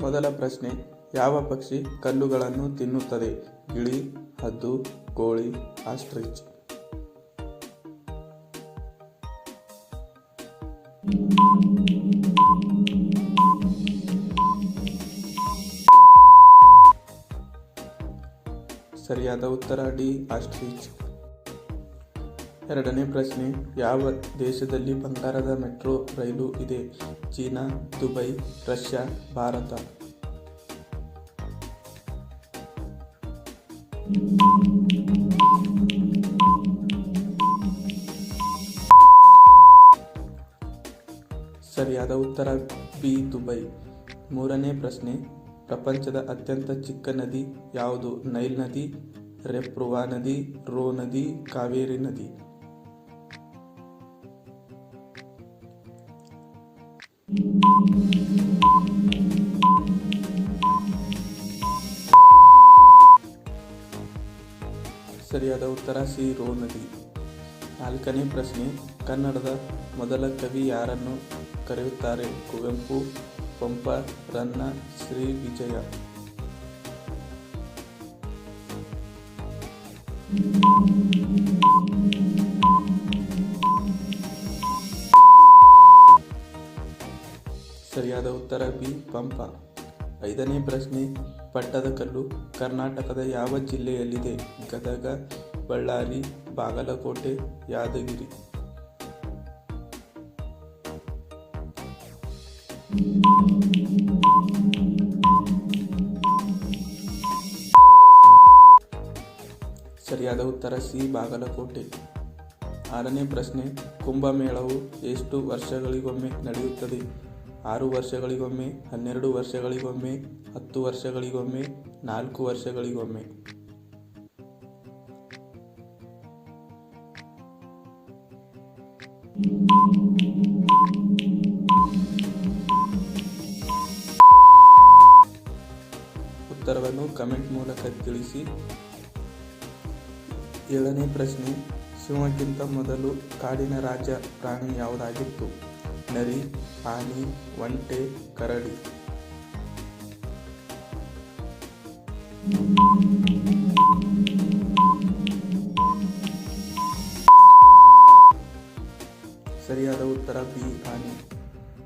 ಮೊದಲ ಪ್ರಶ್ನೆ, ಯಾವ ಪಕ್ಷಿ ಕಲ್ಲುಗಳನ್ನು ತಿನ್ನುತ್ತದೆ? ಗಿಳಿ, ಹದ್ದು, ಕೋಳಿ, ಆಸ್ಟ್ರಿಚ್. ಸರಿಯಾದ ಉತ್ತರ ಡಿ, ಆಸ್ಟ್ರಿಚ್. ಎರಡನೇ ಪ್ರಶ್ನೆ, ಯಾವ ದೇಶದಲ್ಲಿ ಬಂಗಾರದ ಮೆಟ್ರೋ ರೈಲು ಇದೆ? China, Dubai, Russia, Bharat. ಸರಿಯಾದ ಉತ್ತರ ಬಿ, ದುಬೈ. ಮೂರನೇ ಪ್ರಶ್ನೆ, ಪ್ರಪಂಚದ ಅತ್ಯಂತ ಚಿಕ್ಕ ನದಿ ಯಾವುದು? ನೈಲ್ ನದಿ, ರೆಪ್ರುವಾ ನದಿ, ರೋ ನದಿ, ಕಾವೇರಿ ನದಿ. ಸರಿಯಾದ ಉತ್ತರ ಸಿ, ರೋ ನದಿ. ನಾಲ್ಕನೇ ಪ್ರಶ್ನೆ, ಕನ್ನಡದ ಮೊದಲ ಕವಿ ಯಾರನ್ನು ಕರೆಯುತ್ತಾರೆ? ಕುವೆಂಪು, ಪಂಪ, ರನ್ನ, ಶ್ರೀ ವಿಜಯ. ಸರಿಯಾದ ಉತ್ತರ ಬಿ, ಪಂಪ. ಐದನೇ ಪ್ರಶ್ನೆ, ಪಟ್ಟದಕಲ್ಲು ಕರ್ನಾಟಕದ ಯಾವ ಜಿಲ್ಲೆಯಲ್ಲಿದೆ? ಗದಗ, ಬಳ್ಳಾರಿ, ಬಾಗಲಕೋಟೆ, ಯಾದಗಿರಿ. ಸರಿಯಾದ ಉತ್ತರ ಸಿ, ಬಾಗಲಕೋಟೆ. ಆರನೇ ಪ್ರಶ್ನೆ, ಕುಂಭಮೇಳವು ಎಷ್ಟು ವರ್ಷಗಳಿಗೊಮ್ಮೆ ನಡೆಯುತ್ತದೆ? 6 ವರ್ಷಗಳಿಗೊಮ್ಮೆ, 12 ವರ್ಷಗಳಿಗೊಮ್ಮೆ, 10 ವರ್ಷಗಳಿಗೊಮ್ಮೆ, 4 ವರ್ಷಗಳಿಗೊಮ್ಮೆ. ಉತ್ತರವನ್ನು ಕಮೆಂಟ್ ಮೂಲಕ ತಿಳಿಸಿ. ಏಳನೇ ಪ್ರಶ್ನೆ, ಸಿಂಹಕ್ಕಿಂತ ಮೊದಲು ಕಾಡಿನ ರಾಜ ಪ್ರಾಣಿ ಯಾವುದಾಗಿತ್ತು? ನರಿ, ಆನೆ, ಒಂಟೆ, ಕರಡಿ. ಸರಿಯಾದ ಉತ್ತರ ಬಿ, ಆನೆ.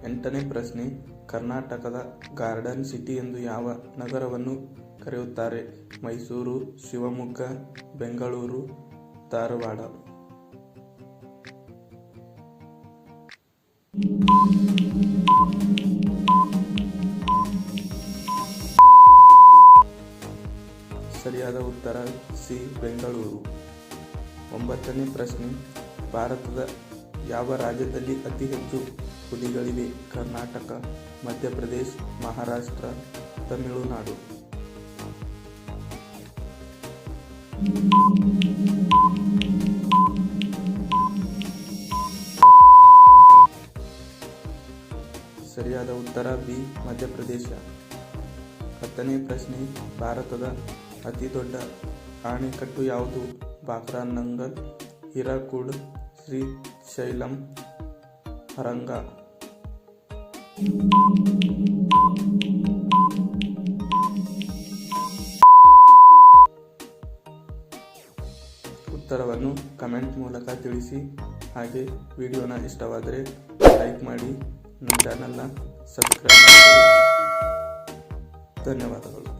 ಎಂಟನೇ ಪ್ರಶ್ನೆ, ಕರ್ನಾಟಕದ ಗಾರ್ಡನ್ ಸಿಟಿ ಎಂದು ಯಾವ ನಗರವನ್ನು ಕರೆಯುತ್ತಾರೆ? ಮೈಸೂರು, ಶಿವಮೊಗ್ಗ, ಬೆಂಗಳೂರು, ಧಾರವಾಡ. ಸರಿಯಾದ ಉತ್ತರ ಸಿ, ಬೆಂಗಳೂರು. ಒಂಬತ್ತನೇ ಪ್ರಶ್ನೆ, ಭಾರತದ ಯಾವ ರಾಜ್ಯದಲ್ಲಿ ಅತಿ ಹೆಚ್ಚು ಹುಲಿಗಳಿವೆ? ಕರ್ನಾಟಕ, ಮಧ್ಯಪ್ರದೇಶ, ಮಹಾರಾಷ್ಟ್ರ, ತಮಿಳುನಾಡು. ಸರಿಯಾದ ಉತ್ತರ ಬಿ, ಮಧ್ಯಪ್ರದೇಶ. ಹತ್ತನೇ ಪ್ರಶ್ನೆ, ಭಾರತದ ಅತಿ ದೊಡ್ಡ ಅಣೆಕಟ್ಟು ಯಾವುದು? ಬಾಕ್ರಾ ನಂಗಲ್, ಹೀರಾಕುಡ್, ಶ್ರೀಶೈಲಂ, ಹರಂಗ. ಉತ್ತರವನ್ನು ಕಮೆಂಟ್ ಮೂಲಕ ತಿಳಿಸಿ. ಹಾಗೆ ವಿಡಿಯೋನ ಇಷ್ಟವಾದರೆ ಲೈಕ್ ಮಾಡಿ, ನಮ್ಮ ಚಾನಲ್ನ ಸಬ್ಸ್ಕ್ರೈಬ್ ಮಾಡಿ. ಧನ್ಯವಾದಗಳು.